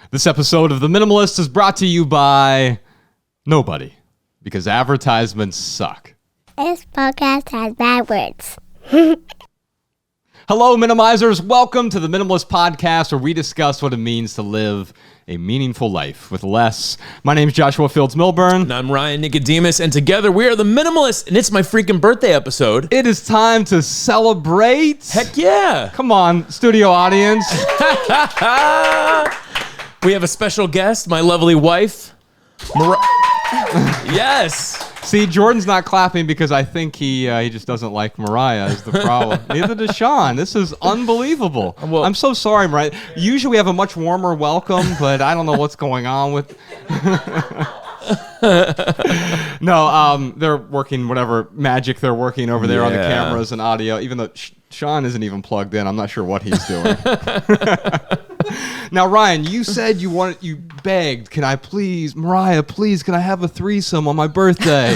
This episode of The Minimalist is brought to you by nobody, because advertisements suck. This podcast has bad words. Hello, Minimizers. Welcome to The Minimalist Podcast, where we discuss what it means to live a meaningful life with less. My name is Joshua Fields-Milburn. And I'm Ryan Nicodemus, and together we are The Minimalists, and it's my freaking birthday episode. It is time to celebrate. Heck yeah. Come on, studio audience. We have a special guest, my lovely wife, Yes. See, Jordan's not clapping because I think he just doesn't like Mariah is the problem. Neither does Sean. This is unbelievable. Well, I'm so sorry, Mariah. Usually we have a much warmer welcome, but I don't know what's going on with... No, they're working whatever magic they're working over there on the cameras and audio, even though Sean isn't even plugged in. I'm not sure what he's doing. Now, Ryan, you said you begged, can I please, Mariah, please, can I have a threesome on my birthday?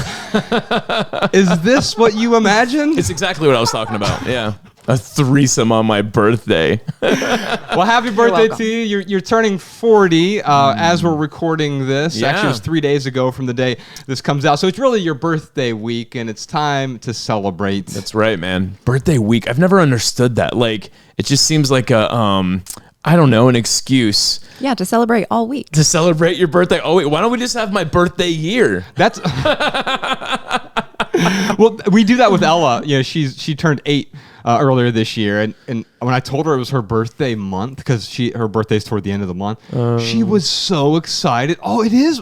Is this what you imagined? It's exactly what I was talking about, yeah. A threesome on my birthday. Well, happy birthday to you. You're turning 40 as we're recording this. Yeah. Actually, it was 3 days ago from the day this comes out. So it's really your birthday week, and it's time to celebrate. That's right, man. Birthday week. I've never understood that. Like, it just seems like I don't know, an excuse. Yeah, to celebrate all week. To celebrate your birthday. Oh, wait, why don't we just have my birthday year? That's... Well, we do that with Ella. You know, she turned 8 earlier this year, and when I told her it was her birthday month, because her birthday's toward the end of the month, she was so excited. Oh, it is.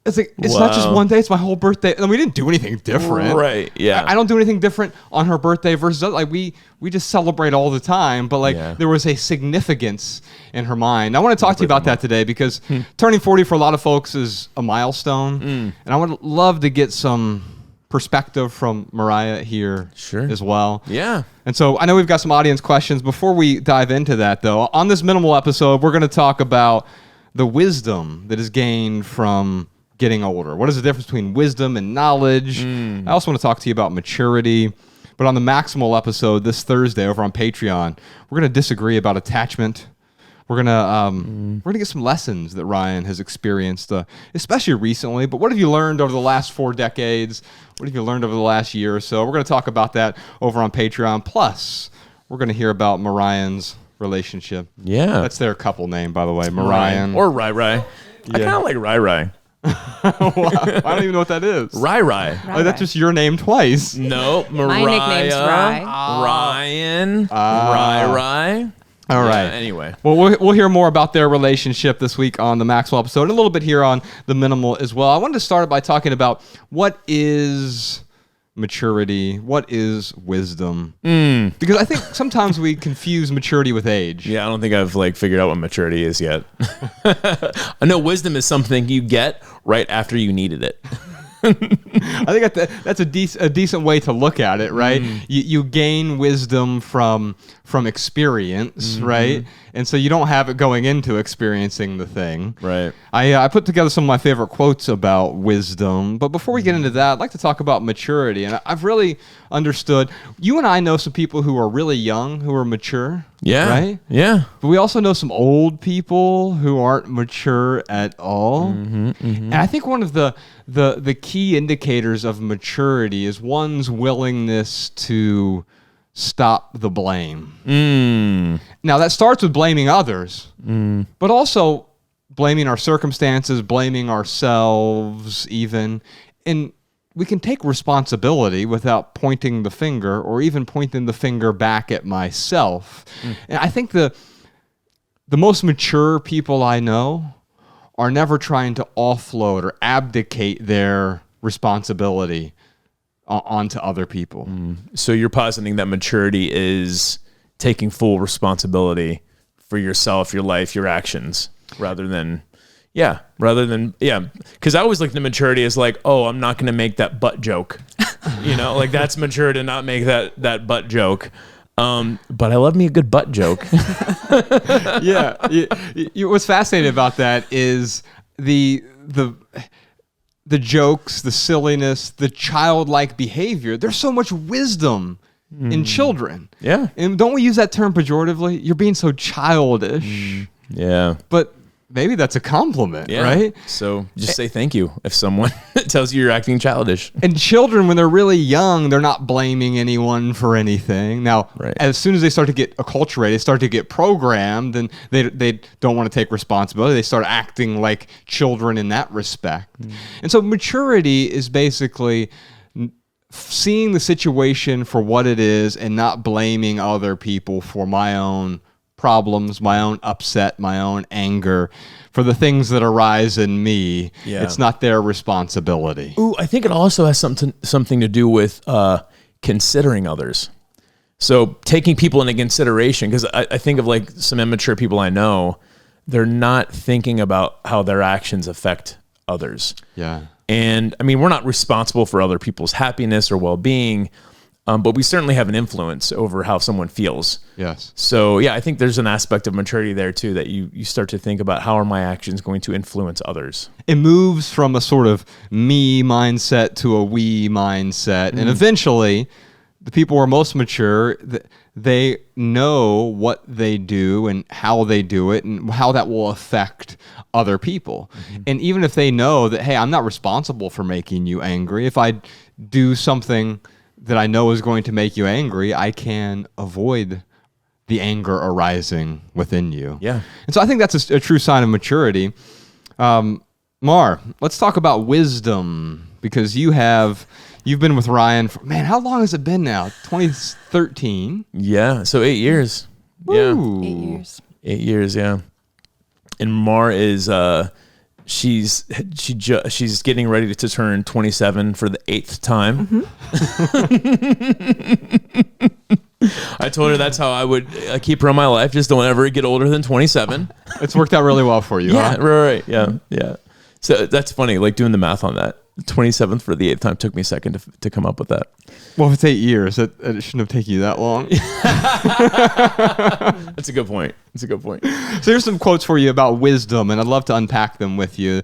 It's like it's not just one day; it's my whole birthday. And we didn't do anything different, right? Yeah, I don't do anything different on her birthday versus like we just celebrate all the time. But there was a significance in her mind. I want to talk to you about that today because turning 40 for a lot of folks is a milestone, and I would love to get some perspective from Mariah here as well. Yeah. And so I know we've got some audience questions. Before we dive into that, though, on this minimal episode, we're going to talk about the wisdom that is gained from getting older. What is the difference between wisdom and knowledge? I also want to talk to you about maturity. But on the Maximal episode this Thursday over on Patreon, we're going to disagree about attachment. We're gonna get some lessons that Ryan has experienced, especially recently. But what have you learned over the last 4 decades? What have you learned over the last year or so? We're gonna talk about that over on Patreon. Plus, we're gonna hear about Mariah's relationship. Yeah, that's their couple name, by the way, Mariah or Rai Rai. Yeah. I kind of like Rai Rai. I don't even know what that is. Rai Rai. That's just your name twice. No, Mariah. My nickname's Rai. Ryan. Rai Rai. All right. Anyway. Well, we'll hear more about their relationship this week on the Maxwell episode, and a little bit here on the Minimal as well. I wanted to start by talking about what is maturity, what is wisdom, because I think sometimes we confuse maturity with age. Yeah, I don't think I've figured out what maturity is yet. I know wisdom is something you get right after you needed it. I think that's a decent way to look at it, right? You gain wisdom from experience, right? And so you don't have it going into experiencing the thing. Right. I put together some of my favorite quotes about wisdom, but before we get into that, I'd like to talk about maturity. And I've really understood, you and I know some people who are really young, who are mature. Yeah. Right? Yeah. But we also know some old people who aren't mature at all. And I think one of the key indicators of maturity is one's willingness to stop the blame. Now, that starts with blaming others, but also blaming our circumstances, blaming ourselves even. And we can take responsibility without pointing the finger or even pointing the finger back at myself. And I think the most mature people I know are never trying to offload or abdicate their responsibility onto other people. So you're positing that maturity is taking full responsibility for yourself, your life, your actions, rather than because I always look at maturity as I'm not going to make that butt joke. That's mature to not make that butt joke. But I love me a good butt joke. Yeah. What's fascinating about that is the jokes, the silliness, the childlike behavior. There's so much wisdom in children. Yeah. And don't we use that term pejoratively? You're being so childish. Yeah. But maybe that's a compliment, Yeah. right? So just say thank you if someone tells you you're acting childish. And children, when they're really young, they're not blaming anyone for anything. Now, Right. as soon as they start to get acculturated, they start to get programmed, and they don't want to take responsibility. They start acting like children in that respect. And so maturity is basically seeing the situation for what it is and not blaming other people for my own problems, my own upset, my own anger, for the things that arise in me. Yeah. It's not their responsibility. Ooh, I think it also has something to do with considering others. So taking people into consideration, because I think of like some immature people I know, they're not thinking about how their actions affect others. Yeah. And I mean, we're not responsible for other people's happiness or well-being, but we certainly have an influence over how someone feels. Yes. So yeah, I think there's an aspect of maturity there too, that you start to think about, how are my actions going to influence others? It moves from a sort of me mindset to a we mindset. And eventually, the people who are most mature, they know what they do and how they do it and how that will affect other people. And even if they know that, hey, I'm not responsible for making you angry, if I do something that I know is going to make you angry, I can avoid the anger arising within you. Yeah. And so I think that's a true sign of maturity. Mar, let's talk about wisdom, because you've been with Ryan for, man, how long has it been now? 2013. Yeah. So 8 years. Woo. 8 years. 8 years. Yeah. And Mar is, she's getting ready to turn 27 for the 8th time. I told her that's how I would keep her in my life. Just don't ever get older than 27. It's worked out really well for you, Yeah, huh? right. Yeah, yeah. So that's funny, like doing the math on that. 27th for the 8th time took me a second to come up with that. Well, if it's 8 years, it shouldn't have taken you that long. That's a good point. That's a good point. So here's some quotes for you about wisdom, and I'd love to unpack them with you.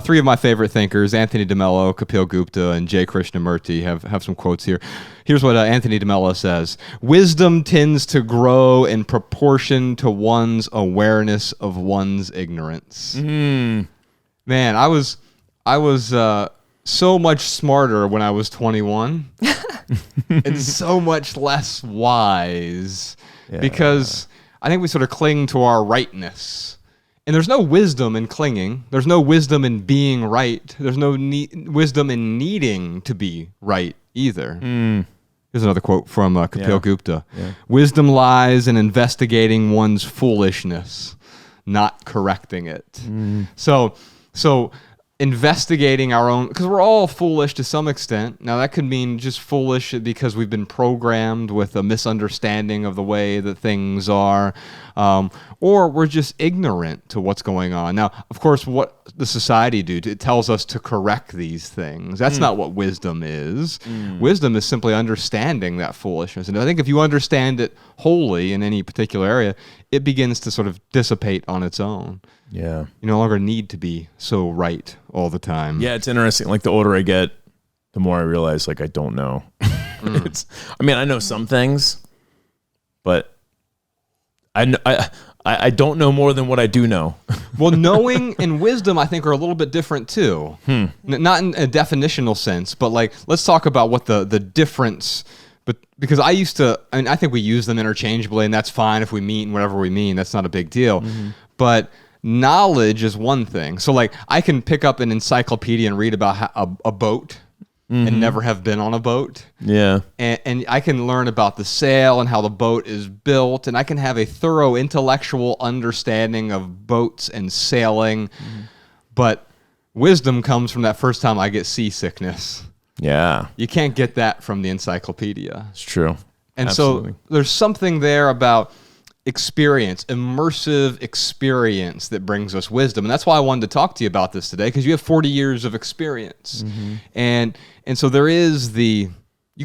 Three of my favorite thinkers, Anthony DeMello, Kapil Gupta, and J. Krishnamurti, have some quotes here. Here's what Anthony DeMello says. Wisdom tends to grow in proportion to one's awareness of one's ignorance. Man, I was so much smarter when I was 21 and so much less wise because I think we sort of cling to our rightness. And there's no wisdom in clinging. There's no wisdom in being right. There's no wisdom in needing to be right either. Here's another quote from Kapil Gupta. Yeah. Wisdom lies in investigating one's foolishness, not correcting it. So investigating our own, because we're all foolish to some extent. Now that could mean just foolish because we've been programmed with a misunderstanding of the way that things are, or we're just ignorant to what's going on. Now, of course, what the society do, it tells us to correct these things. That's not what wisdom is. Wisdom is simply understanding that foolishness. And I think if you understand it wholly in any particular area, it begins to sort of dissipate on its own. Yeah. You no longer need to be so right all the time. Yeah, it's interesting. Like the older I get, the more I realize like I don't know. I know some things, but I don't know more than what I do know. Well, knowing and wisdom, I think, are a little bit different too. Not in a definitional sense, but like, let's talk about what the difference. But because I think we use them interchangeably, and that's fine if we mean whatever we mean. That's not a big deal. But knowledge is one thing. So like, I can pick up an encyclopedia and read about a boat and never have been on a boat. Yeah. And I can learn about the sail and how the boat is built, and I can have a thorough intellectual understanding of boats and sailing. But wisdom comes from that first time I get seasickness. Yeah. You can't get that from the encyclopedia. It's true. And Absolutely. so there's something there about experience, immersive experience that brings us wisdom. And that's why I wanted to talk to you about this today, because you have 40 years of experience. And so there is you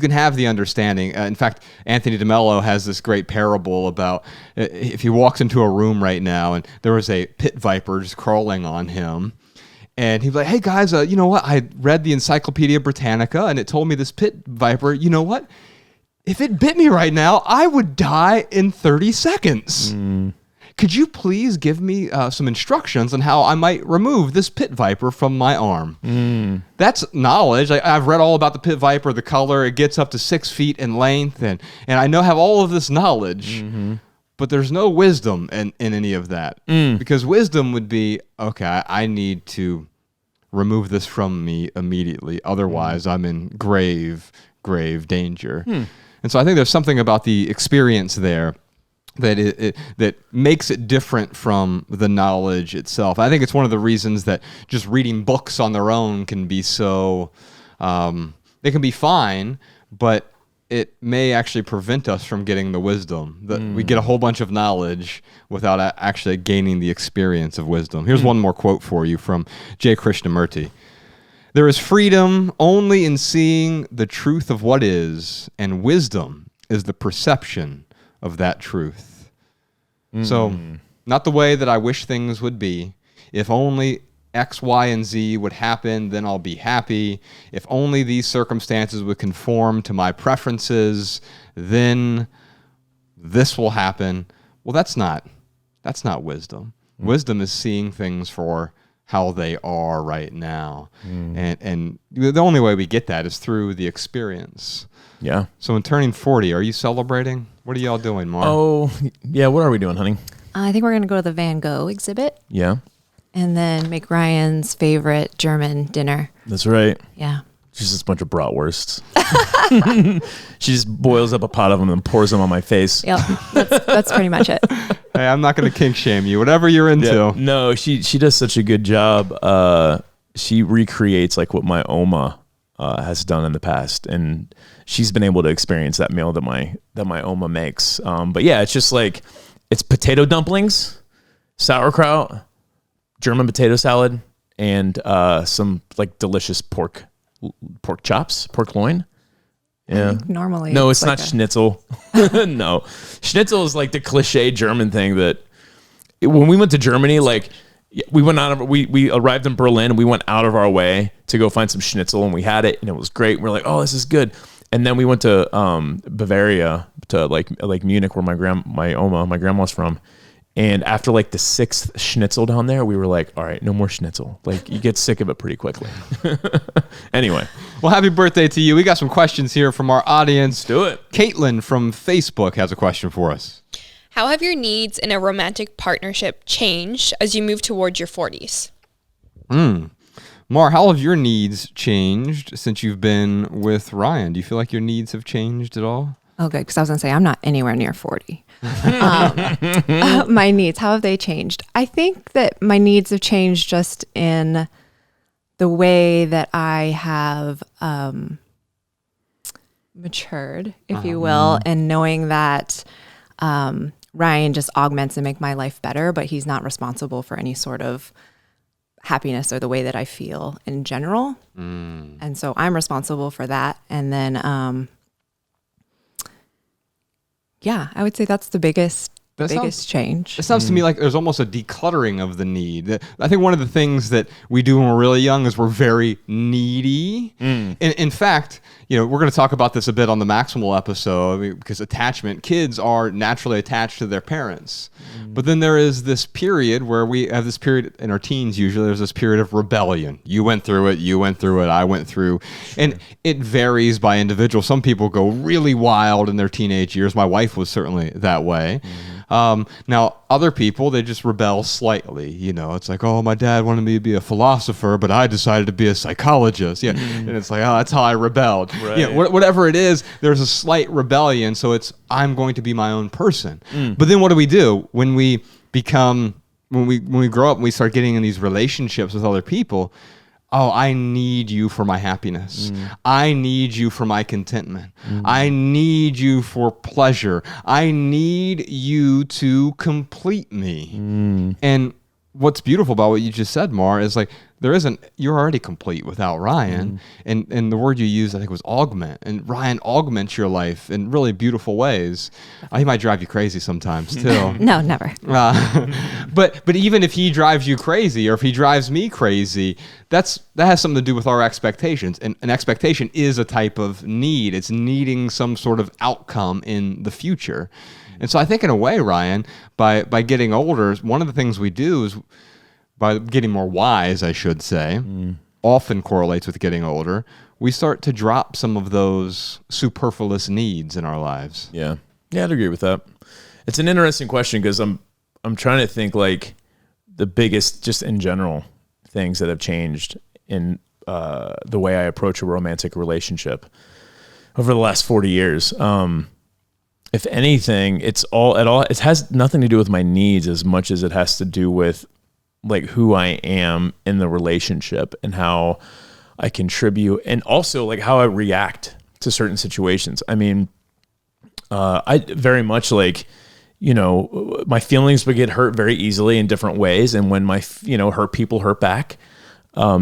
can have the understanding. In fact, Anthony DeMello has this great parable about if he walks into a room right now and there was a pit viper just crawling on him, and he'd be like, hey guys, you know what? I read the Encyclopedia Britannica and it told me this pit viper, you know what? If it bit me right now, I would die in 30 seconds. could you please give me some instructions on how I might remove this pit viper from my arm? That's knowledge. I've read all about the pit viper, the color. It gets up to 6 feet in length, and I have all of this knowledge, but there's no wisdom in any of that. Because wisdom would be, okay, I need to remove this from me immediately. Otherwise, I'm in grave danger. And so I think there's something about the experience there that makes it different from the knowledge itself. I think it's one of the reasons that just reading books on their own can be so, they can be fine, but it may actually prevent us from getting the wisdom. That we get a whole bunch of knowledge without actually gaining the experience of wisdom. Here's one more quote for you from J. Krishnamurti. There is freedom only in seeing the truth of what is, and wisdom is the perception of that truth. So, not the way that I wish things would be. If only X, Y, and Z would happen, then I'll be happy. If only these circumstances would conform to my preferences, then this will happen. Well, that's not wisdom. Wisdom is seeing things for how they are right now. And the only way we get that is through the experience. Yeah. So in turning 40, are you celebrating? What are y'all doing, Mark? Oh, yeah. What are we doing, honey? I think we're going to go to the Van Gogh exhibit Yeah. and then make Ryan's favorite German dinner. That's right. Yeah. She's just a bunch of bratwursts. She just boils up a pot of them and pours them on my face. Yep. That's pretty much it. Hey, I'm not going to kink shame you. Whatever you're into. Yeah. No, she does such a good job. She recreates like what my Oma has done in the past, and she's been able to experience that meal that my Oma makes. But yeah, it's just like it's potato dumplings, sauerkraut, German potato salad, and some like delicious pork chops, pork loin. Yeah. Normally. No, it's not schnitzel. No. Schnitzel is like the cliche German thing that when we went to Germany, like we arrived in Berlin and we went out of our way to go find some schnitzel, and we had it and it was great. We're like, oh, this is good. And then we went to Bavaria, to like Munich, where my grandma's from. And after like the 6th schnitzel down there, we were like, all right, no more schnitzel. Like you get sick of it pretty quickly. Anyway. Well, happy birthday to you. We got some questions here from our audience. Let's do it. Caitlin from Facebook has a question for us. How have your needs in a romantic partnership changed as you move towards your 40s? Mar, how have your needs changed since you've been with Ryan? Do you feel like your needs have changed at all? Oh, good. Because I was going to say, I'm not anywhere near 40. My needs, how have they changed? I think that my needs have changed just in the way that I have matured, if you will, and knowing that Ryan just augments and make my life better, but he's not responsible for any sort of happiness or the way that I feel in general. And so I'm responsible for that. And then yeah, I would say that's the biggest change. It sounds to me like there's almost a decluttering of the need. I think one of the things that we do when we're really young is we're very needy. In fact, we're going to talk about this a bit on the Maximal episode, because kids are naturally attached to their parents. But then there is this period where we have this period in our teens, usually there's this period of rebellion. You went through it, I went through. And it varies by individual. Some people go really wild in their teenage years. My wife was certainly that way. Now, other people, they just rebel slightly. It's like, oh, my dad wanted me to be a philosopher, but I decided to be a psychologist. Yeah. And it's like, oh, that's how I rebelled. Right. Whatever it is, there's a slight rebellion. So it's, I'm going to be my own person. But then what do we do when we grow up and we start getting in these relationships with other people? Oh, I need you for my happiness. I need you for my contentment. I need you for pleasure. I need you to complete me. And what's beautiful about what you just said, Mar, is like you're already complete without Ryan. And the word you used, I think, was augment. And Ryan augments your life in really beautiful ways. He might drive you crazy sometimes too. No, never. But even if he drives you crazy, or if he drives me crazy, that has something to do with our expectations. And an expectation is a type of need. It's needing some sort of outcome in the future. And so I think in a way, Ryan, by getting older, one of the things we do is by getting more wise, I should say, often correlates with getting older. We start to drop some of those superfluous needs in our lives. Yeah. Yeah, I'd agree with that. It's an interesting question because I'm trying to think like the biggest, just in general, things that have changed in the way I approach a romantic relationship over the last 40 years. If anything, it has nothing to do with my needs as much as it has to do with like who I am in the relationship and how I contribute, and also like how I react to certain situations. I mean, I very much like, my feelings would get hurt very easily in different ways. And when my, hurt people hurt back.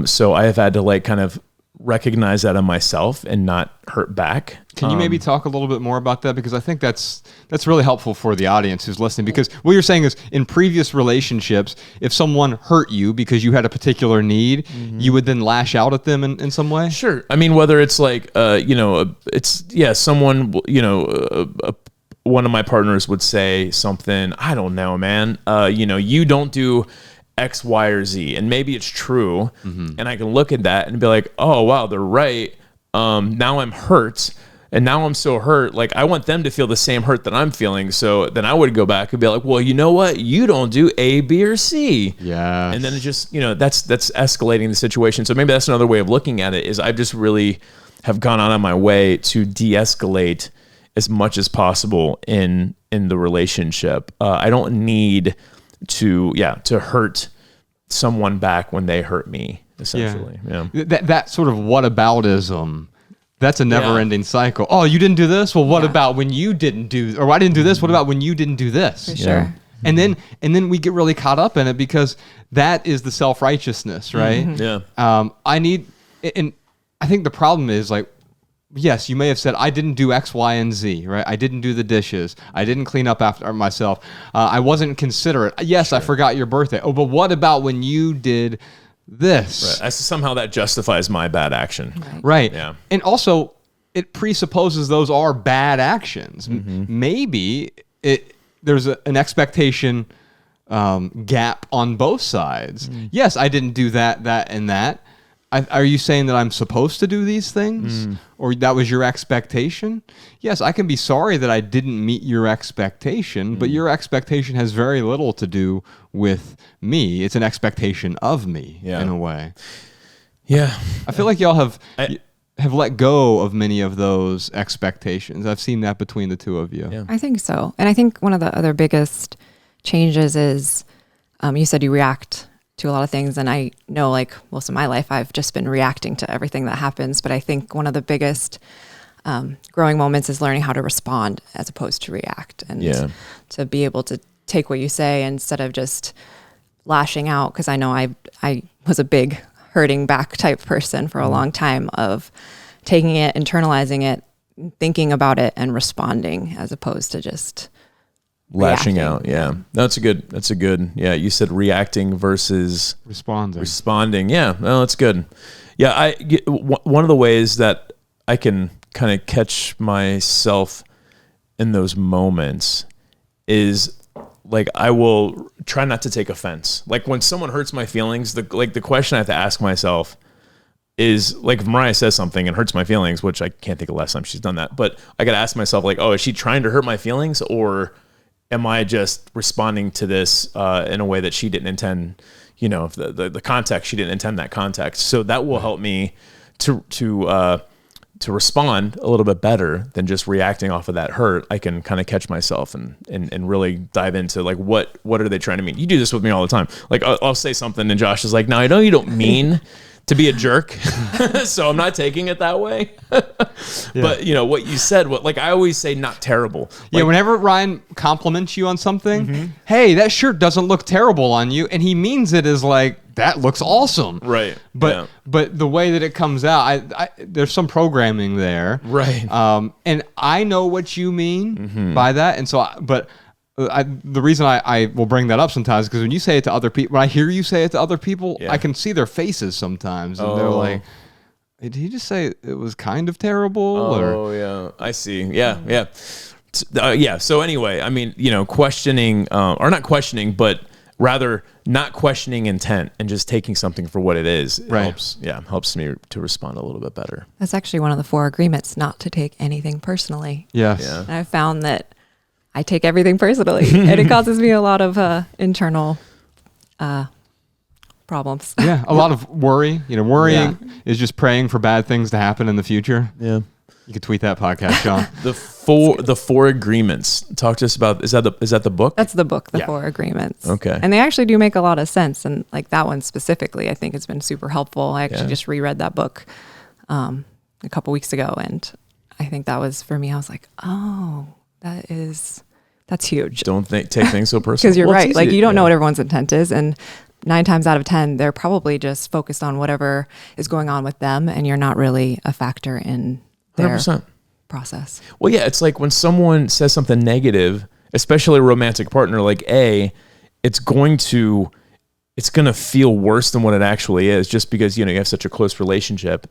So I have had to like kind of recognize that in myself and not hurt back. Can you maybe talk a little bit more about that? Because I think that's really helpful for the audience who's listening, because what you're saying is in previous relationships, if someone hurt you because you had a particular need, you would then lash out at them in some way? Sure. I mean, whether it's like, someone, one of my partners would say something, I don't know, man, you don't do X, Y, or Z. And maybe it's true. And I can look at that and be like, oh, wow, they're right. Now I'm hurt. And now I'm so hurt. Like, I want them to feel the same hurt that I'm feeling. So then I would go back and be like, well, you know what? You don't do A, B, or C. Yeah. And then it just, that's escalating the situation. So maybe that's another way of looking at it, is I just really have gone out of my way to de-escalate as much as possible in the relationship. I don't need to hurt someone back when they hurt me, essentially. Yeah. That sort of whataboutism, that's a never-ending cycle. Oh, you didn't do this? Well, what about when you didn't do, or I didn't do this? What about when you didn't do this? For sure. And then we get really caught up in it because that is the self-righteousness, right? Yeah. And I think the problem is like, yes, you may have said, I didn't do X, Y, and Z, right? I didn't do the dishes. I didn't clean up after myself. I wasn't considerate. Yes, sure. I forgot your birthday. Oh, but what about when you did this? Right. Somehow that justifies my bad action. Right. Yeah. And also, it presupposes those are bad actions. Maybe there's an expectation gap on both sides. Yes, I didn't do that, and that. Are you saying that I'm supposed to do these things? Or that was your expectation? Yes, I can be sorry that I didn't meet your expectation, but your expectation has very little to do with me. It's an expectation of me in a way. Yeah. I feel like y'all have let go of many of those expectations. I've seen that between the two of you. Yeah. I think so. And I think one of the other biggest changes is, you said you react to a lot of things. And I know like most of my life, I've just been reacting to everything that happens. But I think one of the biggest growing moments is learning how to respond as opposed to react, and to be able to take what you say instead of just lashing out. Cause I know I was a big hurting back type person for a long time, of taking it, internalizing it, thinking about it, and responding as opposed to just lashing reacting. out. Yeah. That's a good. Yeah. You said reacting versus responding. Yeah. No, that's good. Yeah. One of the ways that I can kind of catch myself in those moments is like, I will try not to take offense. Like when someone hurts my feelings, the question I have to ask myself is like, if Mariah says something and hurts my feelings, which I can't think of the last time she's done that, but I got to ask myself like, oh, is she trying to hurt my feelings, or am I just responding to this in a way that she didn't intend, the context, she didn't intend that context. So that will help me to respond a little bit better than just reacting off of that hurt. I can kind of catch myself and really dive into like, what are they trying to mean? You do this with me all the time. Like I'll say something and Josh is like, no, I know you don't mean to be a jerk. So I'm not taking it that way. But what you said, I always say not terrible. Like, whenever Ryan compliments you on something, hey, that shirt doesn't look terrible on you. And he means it as like, that looks awesome. Right. But the way that it comes out, there's some programming there. Right. And I know what you mean by that. And so, the reason I will bring that up sometimes is because when you say it to other people, when I hear you say it to other people, I can see their faces sometimes, and they're like, "Did he just say it was kind of terrible?" Oh, yeah, I see. Yeah. Yeah. So anyway, I mean, questioning, or not questioning, but rather not questioning intent and just taking something for what it is. Helps me to respond a little bit better. That's actually one of the 4 agreements, not to take anything personally. Yes. Yeah. And I've found that I take everything personally and it causes me a lot of internal problems. Yeah. A lot of worry. Worrying is just praying for bad things to happen in the future. Yeah. You could tweet that podcast, John. The four agreements. Talk to us about, is that the book? That's the book, The 4 Agreements. Okay. And they actually do make a lot of sense. And like that one specifically, I think it's been super helpful. I actually just reread that book a couple weeks ago. And I think that was, for me, I was like, oh, that's huge. Don't take things so personal. Because you're right. Like you don't know what everyone's intent is. And 9 times out of 10, they're probably just focused on whatever is going on with them. And you're not really a factor in their 100%. process. Well, yeah, it's like when someone says something negative, especially a romantic partner, like it's going to feel worse than what it actually is, just because you have such a close relationship.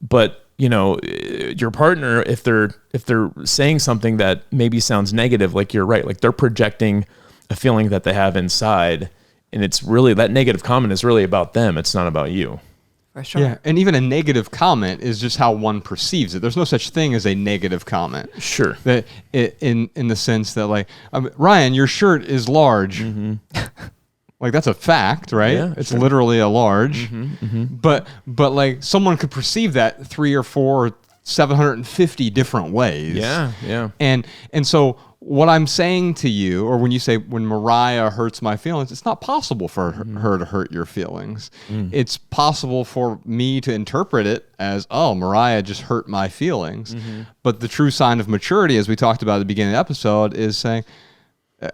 But your partner, if they're saying something that maybe sounds negative, like you're right, like they're projecting a feeling that they have inside, and it's really, that negative comment is really about them. It's not about you. For sure. Yeah, and even a negative comment is just how one perceives it. There's no such thing as a negative comment. Sure. That in the sense that like, Ryan, your shirt is large. Mm-hmm. Like that's a fact, right? Yeah, it's sure. literally a large. Mm-hmm, mm-hmm. But like someone could perceive that 3 or 4, 750 different ways. Yeah, yeah. And so what I'm saying to you, or when you say when Mariah hurts my feelings, it's not possible for her to hurt your feelings. It's possible for me to interpret it as, oh, Mariah just hurt my feelings. But the true sign of maturity, as we talked about at the beginning of the episode, is saying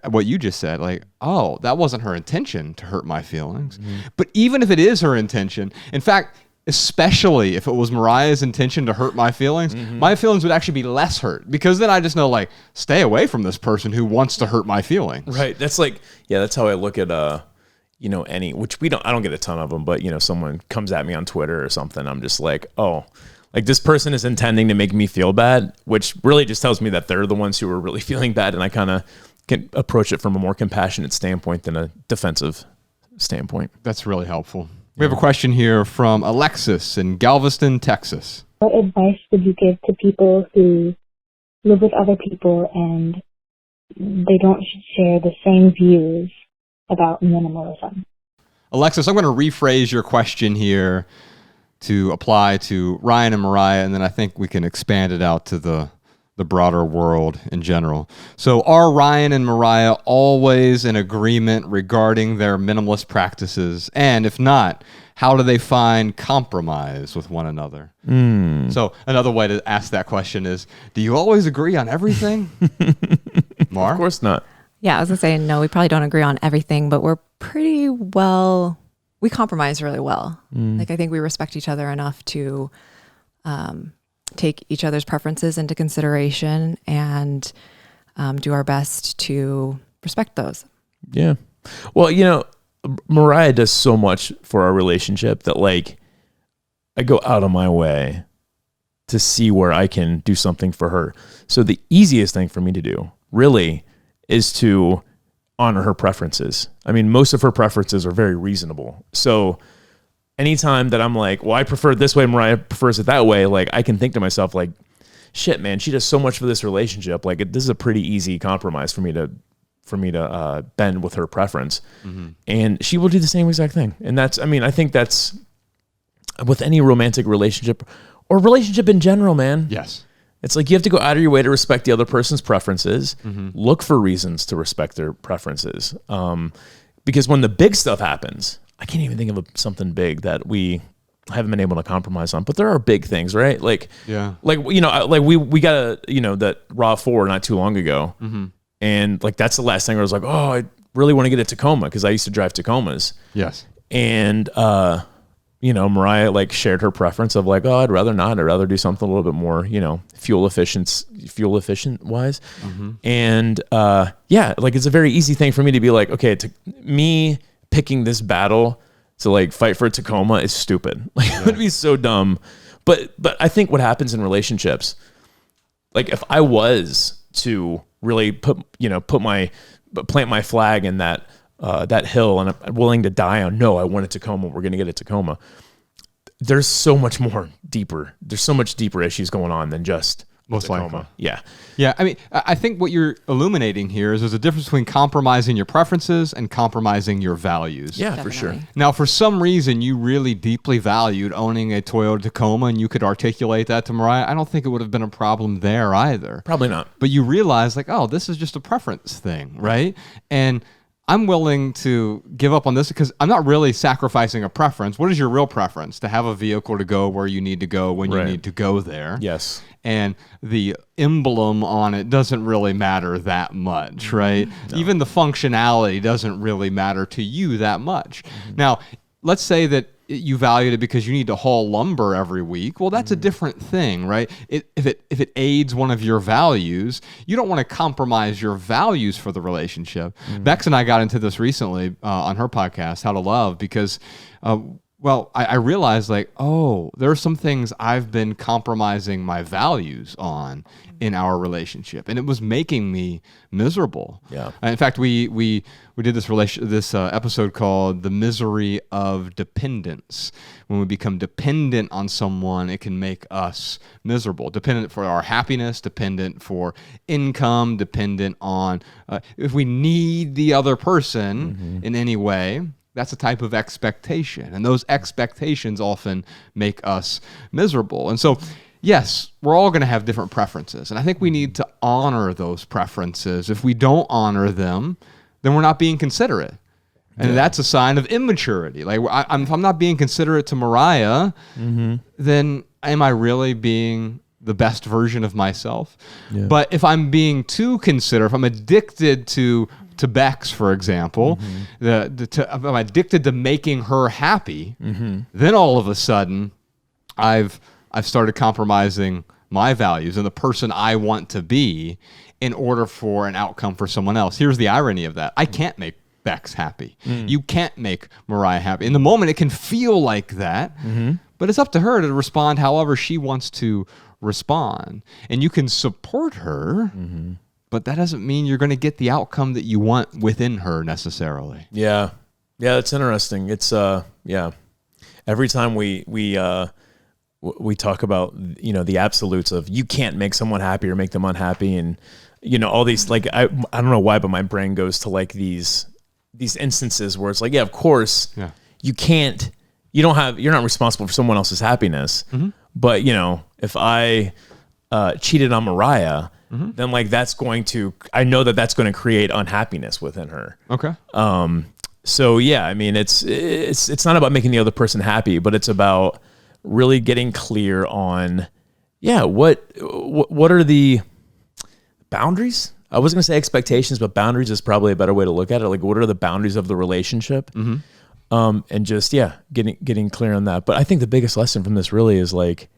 what you just said, like, oh, that wasn't her intention to hurt my feelings. But even if it is her intention, in fact, especially if it was Mariah's intention to hurt my feelings would actually be less hurt, because then I just know, like, stay away from this person who wants to hurt my feelings. Right. That's like, that's how I look at, which I don't get a ton of them, but someone comes at me on Twitter or something. I'm just like, oh, like this person is intending to make me feel bad, which really just tells me that they're the ones who are really feeling bad. And I kind of can approach it from a more compassionate standpoint than a defensive standpoint. That's really helpful. We have a question here from Alexis in Galveston, Texas. What advice would you give to people who live with other people and they don't share the same views about minimalism? Alexis, I'm going to rephrase your question here to apply to Ryan and Mariah, and then I think we can expand it out to the broader world in general. So are Ryan and Mariah always in agreement regarding their minimalist practices? And if not, how do they find compromise with one another? So another way to ask that question is, do you always agree on everything? Mar? Of course not. Yeah, I was going to say, no, we probably don't agree on everything, but we're pretty well, we compromise really well. Like, I think we respect each other enough to take each other's preferences into consideration and do our best to respect those. Yeah. Well, Mariah does so much for our relationship that, like, I go out of my way to see where I can do something for her. So the easiest thing for me to do really is to honor her preferences. I mean, most of her preferences are very reasonable. So anytime that I'm like, well, I prefer it this way, Mariah prefers it that way, like, I can think to myself, like, shit, man, she does so much for this relationship. Like, this is a pretty easy compromise for me to bend with her preference. And she will do the same exact thing. And I think that's with any romantic relationship or relationship in general, man. Yes. It's like you have to go out of your way to respect the other person's preferences, look for reasons to respect their preferences. Because when the big stuff happens, I can't even think of something big that we haven't been able to compromise on, but there are big things, right? Like, we got that RAV4 not too long ago. And like, that's the last thing where I was like, oh, I really want to get a Tacoma, because I used to drive Tacomas. Yes. And, Mariah like shared her preference of like, oh, I'd rather not. I'd rather do something a little bit more, fuel efficient wise. And, like, it's a very easy thing for me to be like, okay, me picking this battle to like fight for a Tacoma is stupid. Like, it would be so dumb. But I think what happens in relationships, like, if I was to really plant my flag in that hill, and I'm willing to die on, no, I want a Tacoma. We're going to get a Tacoma. There's so much deeper issues going on than just Most Tacoma. likely. Yeah. Yeah, I mean, I think what you're illuminating here is there's a difference between compromising your preferences and compromising your values. Yeah, for sure. Definitely. Now, for some reason, you really deeply valued owning a Toyota Tacoma, and you could articulate that to Mariah. I don't think it would have been a problem there either. Probably not. But you realize, like, oh, this is just a preference thing, right? And I'm willing to give up on this because I'm not really sacrificing a preference. What is your real preference? To have a vehicle to go where you need to go when you Right. need to go there. Yes. And the emblem on it doesn't really matter that much, right? No. Even the functionality doesn't really matter to you that much. Now, let's say that you valued it because you need to haul lumber every week. Well, that's a different thing, right? If it aids one of your values, you don't want to compromise your values for the relationship. Bex and I got into this recently on her podcast, How to Love, because I realized, like, oh, there are some things I've been compromising my values on in our relationship, and it was making me miserable. Yeah. In fact, we did this episode called "The Misery of Dependence." When we become dependent on someone, it can make us miserable. Dependent for our happiness, dependent for income, dependent on if we need the other person in any way. That's a type of expectation, and those expectations often make us miserable. And so, yes, we're all going to have different preferences, and I think we need to honor those preferences. If we don't honor them, then we're not being considerate, and that's a sign of immaturity. Like, if I'm not being considerate to Mariah, then am I really being the best version of myself? Yeah. But if I'm being too considerate, if I'm addicted to Bex, for example, if I'm addicted to making her happy, then all of a sudden I've started compromising my values and the person I want to be in order for an outcome for someone else. Here's the irony of that. I can't make Bex happy. You can't make Mariah happy. In the moment, it can feel like that, but it's up to her to respond however she wants to respond. And you can support her, but that doesn't mean you're going to get the outcome that you want within her necessarily. Yeah. Yeah, that's interesting. It's every time we talk about, the absolutes of you can't make someone happy or make them unhappy, and all these, like, I don't know why, but my brain goes to like these instances where it's like, yeah, of course, you can't, you're not responsible for someone else's happiness. But if I cheated on Mariah, then like I know that's going to create unhappiness within her. Okay. So yeah, I mean, it's not about making the other person happy, but it's about really getting clear on, what are the boundaries? I was going to say expectations, but boundaries is probably a better way to look at it. Like, what are the boundaries of the relationship? And just, getting clear on that. But I think the biggest lesson from this really is like,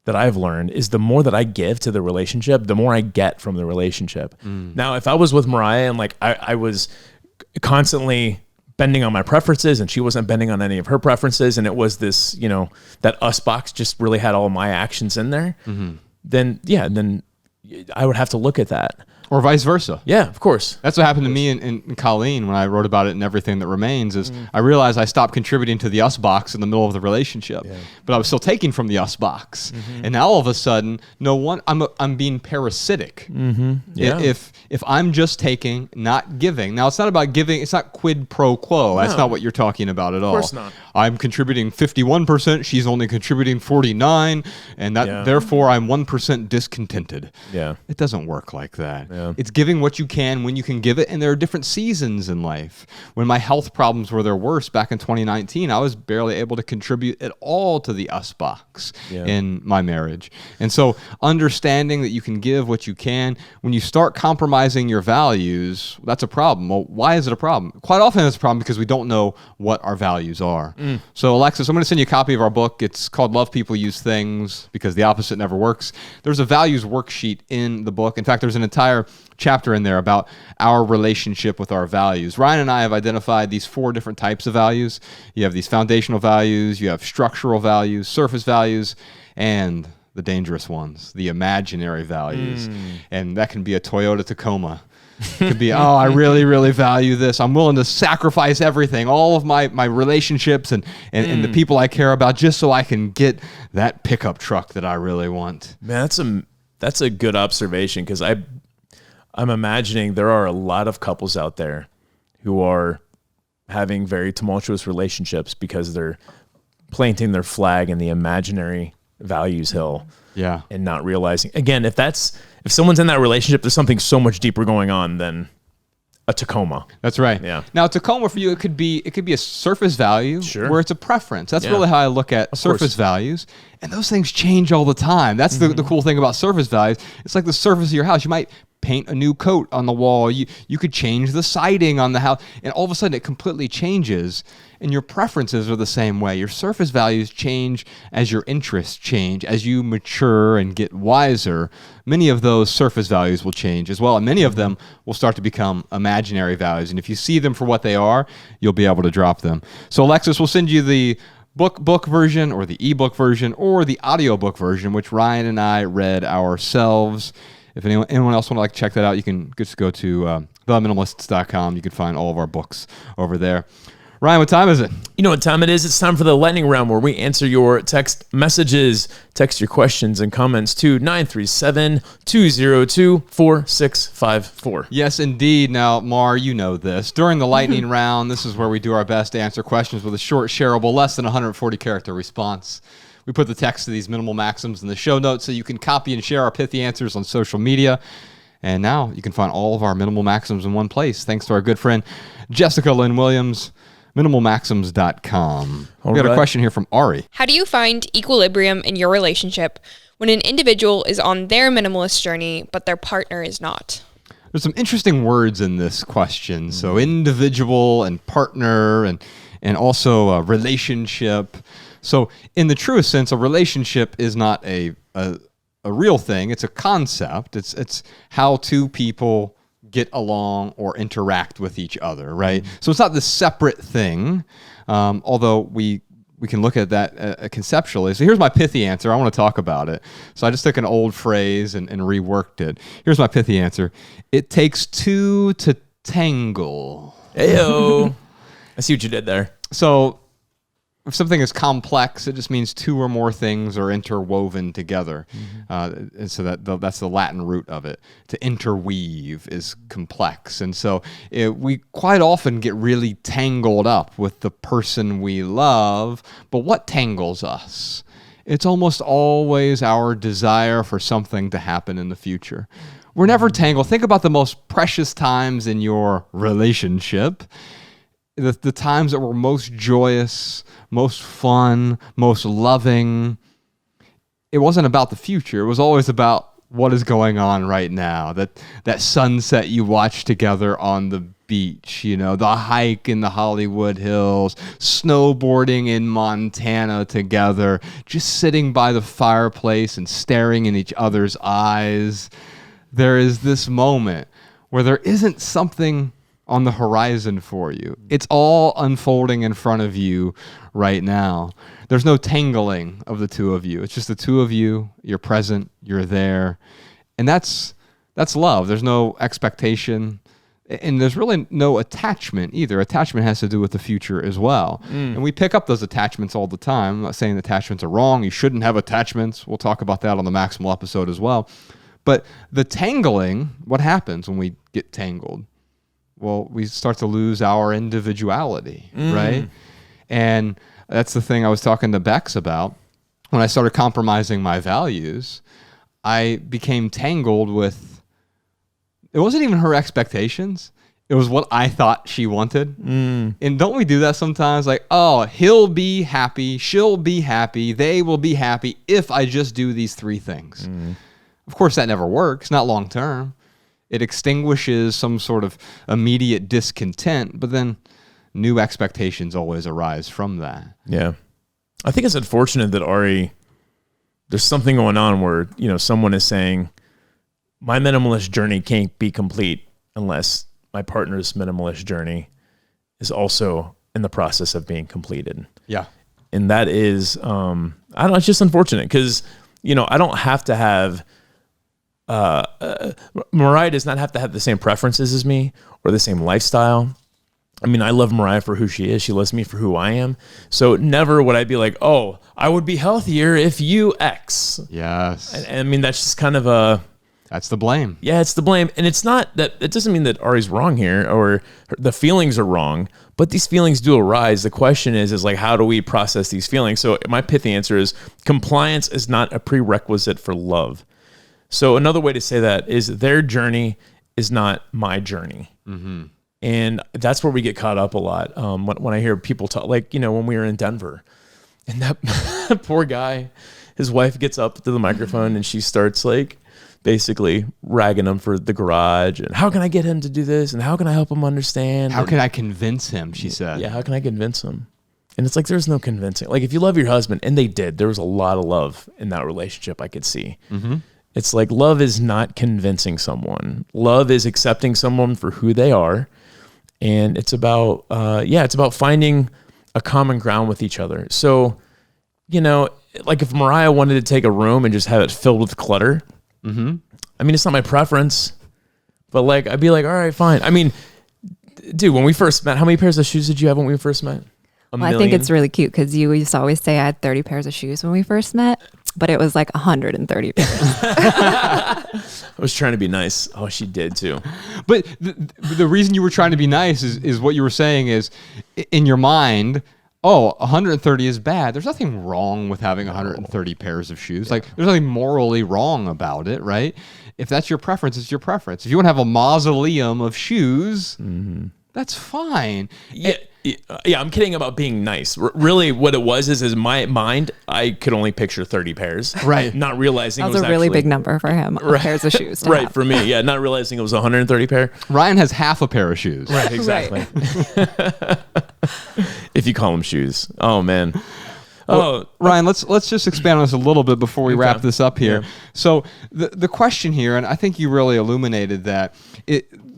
that I've learned is the more that I give to the relationship, the more I get from the relationship. Now, if I was with Mariah and like I was constantly bending on my preferences and she wasn't bending on any of her preferences, and it was this, that us box just really had all my actions in there, then I would have to look at that. Or vice versa. Yeah, of course. That's what happened to me and Colleen when I wrote about it in Everything That Remains, is I realized I stopped contributing to the us box in the middle of the relationship, but I was still taking from the us box. And now all of a sudden, I'm being parasitic. If I'm just taking, not giving. Now, it's not about giving. It's not quid pro quo. That's not what you're talking about at all. Of course not. I'm contributing 51%. She's only contributing 49%. And therefore, I'm 1% discontented. Yeah. It doesn't work like that. Yeah. It's giving what you can when you can give it, and there are different seasons in life. When my health problems were their worst back in 2019, I was barely able to contribute at all to the us box in my marriage. And so understanding that you can give what you can, when you start compromising your values, that's a problem. Well, why is it a problem? Quite often it's a problem because we don't know what our values are. So Alexis, I'm going to send you a copy of our book. It's called Love People, Use Things, because the opposite never works. There's a values worksheet in the book. In fact, there's an entire chapter in there about our relationship with our values. Ryan and I have identified these 4 different types of values. You have these foundational values, you have structural values, surface values, and the dangerous ones, the imaginary values. And that can be a Toyota Tacoma. It could be, oh, I really, really value this. I'm willing to sacrifice everything, all of my relationships and the people I care about, just so I can get that pickup truck that I really want. Man, that's a good observation, because I'm imagining there are a lot of couples out there who are having very tumultuous relationships because they're planting their flag in the imaginary values hill. Yeah. And not realizing, again, if someone's in that relationship, there's something so much deeper going on than a Tacoma. That's right. Yeah. Now, Tacoma for you, it could be a surface value, Sure, where it's a preference. That's really how I look at surface values. And those things change all the time. That's the cool thing about surface values. It's like the surface of your house. You might paint a new coat on the wall. You could change the siding on the house, and all of a sudden it completely changes. And your preferences are the same way. Your surface values change as your interests change. As you mature and get wiser, many of those surface values will change as well. And many of them will start to become imaginary values. And if you see them for what they are, you'll be able to drop them. So Alexis will send you the book version, or the ebook version, or the audiobook version, which Ryan and I read ourselves. If anyone else would like to check that out, you can just go to theminimalists.com. You can find all of our books over there. Ryan, what time is it? You know what time it is? It's time for the lightning round, where we answer your text messages. Text your questions and comments to 937-202-4654. Yes, indeed. Now, Mar, you know this. During the lightning round, this is where we do our best to answer questions with a short, shareable, less than 140-character response. We put the text to these minimal maxims in the show notes so you can copy and share our pithy answers on social media. And now you can find all of our minimal maxims in one place, thanks to our good friend Jessica Lynn Williams, minimalmaxims.com. We got a question here from Ari. How do you find equilibrium in your relationship when an individual is on their minimalist journey, but their partner is not? There's some interesting words in this question. So individual and partner and also a relationship. So in the truest sense, a relationship is not a real thing. It's a concept. It's how two people get along or interact with each other, right? So it's not this separate thing, although we can look at that conceptually. So here's my pithy answer. I want to talk about it. So I just took an old phrase and reworked it. Here's my pithy answer. It takes two to tangle. Heyo. I see what you did there. So if something is complex, it just means two or more things are interwoven together. And so that's the Latin root of it. To interweave is complex. And so we quite often get really tangled up with the person we love. But what tangles us? It's almost always our desire for something to happen in the future. We're never tangled. Think about the most precious times in your relationship. The times that were most joyous, most fun, most loving. It wasn't about the future. It was always about what is going on right now. That sunset you watch together on the beach, the hike in the Hollywood Hills, snowboarding in Montana together, just sitting by the fireplace and staring in each other's eyes. There is this moment where there isn't something on the horizon for you. It's all unfolding in front of you right now. There's no tangling of the two of you. It's just the two of you. You're present. You're there. And that's love. There's no expectation. And there's really no attachment either. Attachment has to do with the future as well. And we pick up those attachments all the time. I'm not saying attachments are wrong. You shouldn't have attachments. We'll talk about that on the Maximal episode as well. But the tangling, what happens when we get tangled? Well, we start to lose our individuality, right? And that's the thing I was talking to Bex about. When I started compromising my values, I became tangled with, it wasn't even her expectations. It was what I thought she wanted. And don't we do that sometimes? Like, oh, he'll be happy, she'll be happy, they will be happy if I just do these three things. Of course, that never works, not long term. It extinguishes some sort of immediate discontent, but then new expectations always arise from that. Yeah. I think it's unfortunate that Ari, there's something going on where, someone is saying, my minimalist journey can't be complete unless my partner's minimalist journey is also in the process of being completed. Yeah. And that is, I don't know, it's just unfortunate because I don't have to have, Mariah does not have to have the same preferences as me or the same lifestyle. I mean, I love Mariah for who she is. She loves me for who I am. So never would I be like, oh, I would be healthier if you X. Yes. I mean, that's just kind of that's the blame. Yeah, it's the blame. And it's not that, it doesn't mean that Ari's wrong here or the feelings are wrong, but these feelings do arise. The question is like, how do we process these feelings? So my pithy answer is compliance is not a prerequisite for love. So another way to say that is their journey is not my journey. Mm-hmm. And that's where we get caught up a lot. When I hear people talk, like, when we were in Denver and that poor guy, his wife gets up to the microphone and she starts like basically ragging him for the garage and how can I get him to do this? And how can I help him understand? How can I convince him? She said. Yeah. How can I convince him? And it's like, there's no convincing. Like if you love your husband, and they did, there was a lot of love in that relationship I could see. Mm-hmm. It's like love is not convincing someone. Love is accepting someone for who they are. And it's about, it's about finding a common ground with each other. So, like if Mariah wanted to take a room and just have it filled with clutter, mm-hmm. I mean, it's not my preference, but like, I'd be like, all right, fine. I mean, dude, when we first met, how many pairs of shoes did you have when we first met? I think it's really cute because you used to always say I had 30 pairs of shoes when we first met, but it was like 130 pairs. I was trying to be nice. Oh, she did too. But the reason you were trying to be nice is what you were saying is in your mind, 130 is bad. There's nothing wrong with having 130 pairs of shoes. Yeah. Like there's nothing morally wrong about it, right? If that's your preference, it's your preference. If you want to have a mausoleum of shoes, mm-hmm. that's fine. Yeah, I'm kidding about being nice. Really, what it was is my mind, I could only picture 30 pairs. Right. Not realizing that was a really big number for him, pairs of shoes. Right, have. For me, yeah, not realizing it was 130 pair. Ryan has half a pair of shoes. Right, exactly. Right. If you call them shoes. Oh, man. Well, Ryan, let's just expand on this a little bit before we wrap this up here. Yeah. So the question here, and I think you really illuminated that,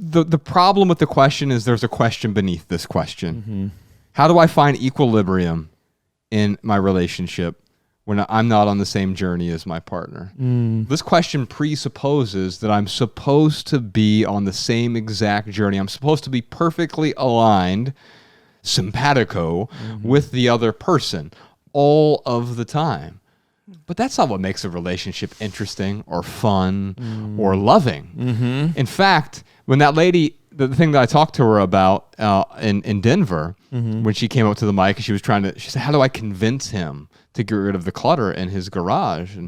the problem with the question is there's a question beneath this question. Mm-hmm. How do I find equilibrium in my relationship when I'm not on the same journey as my partner? This question presupposes that I'm supposed to be on the same exact journey. I'm supposed to be perfectly aligned, simpatico, with the other person all of the time. But that's not what makes a relationship interesting or fun or loving. Mm-hmm. In fact, when that lady, the thing that I talked to her about in Denver, when she came up to the mic and she said, how do I convince him to get rid of the clutter in his garage?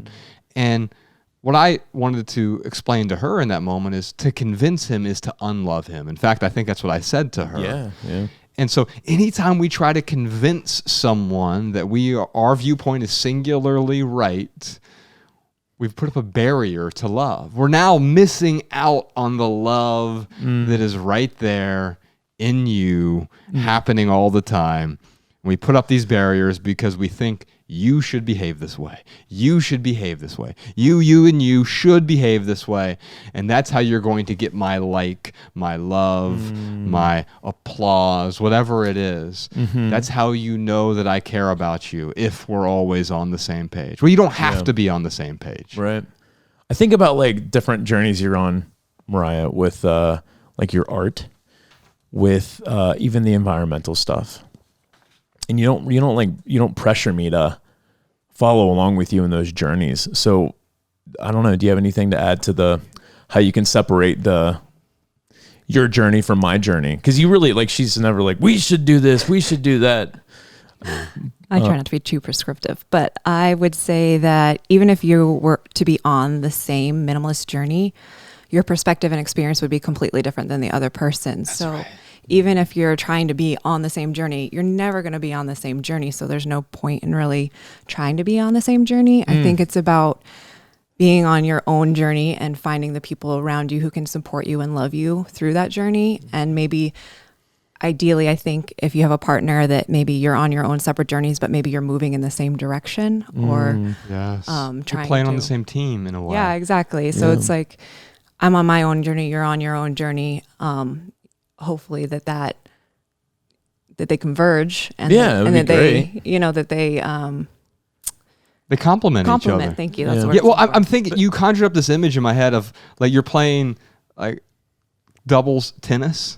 And what I wanted to explain to her in that moment is to convince him is to unlove him. In fact, I think that's what I said to her. Yeah. And so anytime we try to convince someone that our viewpoint is singularly right, we've put up a barrier to love. We're now missing out on the love that is right there in you, happening all the time. And we put up these barriers because we think you should behave this way. You should behave this way. You and you should behave this way. And that's how you're going to get my like, my love, my applause, whatever it is. Mm-hmm. That's how you know that I care about you if we're always on the same page. Well, you don't have to be on the same page. Right. I think about like different journeys you're on, Mariah, with like your art, with even the environmental stuff. And you don't pressure me to follow along with you in those journeys. So I don't know. Do you have anything to add to how you can separate your journey from my journey? Because you really she's never like, we should do this, we should do that. I try not to be too prescriptive, but I would say that even if you were to be on the same minimalist journey, your perspective and experience would be completely different than the other person's. That's so right. Even if you're trying to be on the same journey, you're never going to be on the same journey. So there's no point in really trying to be on the same journey. I think it's about being on your own journey and finding the people around you who can support you and love you through that journey. And maybe ideally, I think if you have a partner that maybe you're on your own separate journeys, but maybe you're moving in the same direction or yes. trying you're playing on the same team in a way. Yeah, exactly. So it's like, I'm on my own journey, you're on your own journey. Hopefully that they converge and that they They complement each other. Thank you. That's the word. Yeah, well, I'm thinking you conjured up this image in my head of like you're playing like doubles tennis,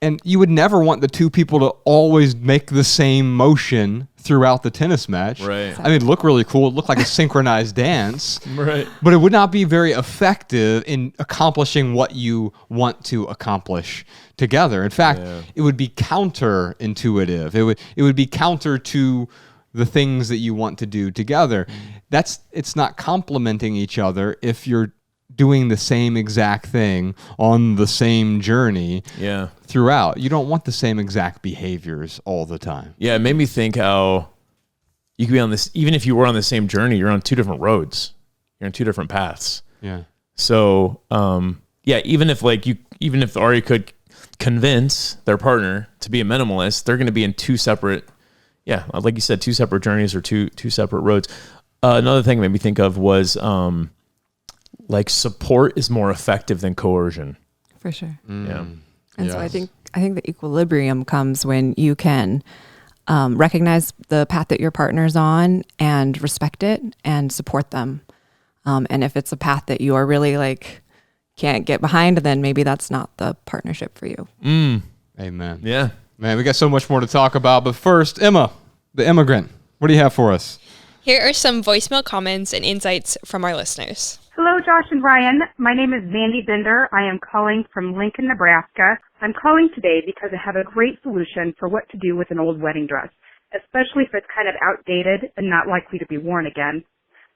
and you would never want the two people to always make the same motion throughout the tennis match. Right. I mean, it'd look really cool. It'd look like a synchronized dance. Right. But it would not be very effective in accomplishing what you want to accomplish together. In fact, it would be counterintuitive. It would be counter to the things that you want to do together. It's not complementing each other if you're doing the same exact thing on the same journey throughout. You don't want the same exact behaviors all the time. Yeah, it made me think how you could be on this, even if you were on the same journey, you're on two different roads. You're on two different paths. Yeah. So, even if Ari could convince their partner to be a minimalist, they're going to be in two separate, like you said, two separate journeys or two separate roads. Another thing it made me think of was like support is more effective than coercion. For sure. Yeah. And so I think the equilibrium comes when you can recognize the path that your partner's on and respect it and support them. And if it's a path that you are really like can't get behind, then maybe that's not the partnership for you. Amen. Yeah. Man, we got so much more to talk about. But first, Emma, the immigrant, what do you have for us? Here are some voicemail comments and insights from our listeners. Hello, Josh and Ryan. My name is Mandy Bender. I am calling from Lincoln, Nebraska. I'm calling today because I have a great solution for what to do with an old wedding dress, especially if it's kind of outdated and not likely to be worn again.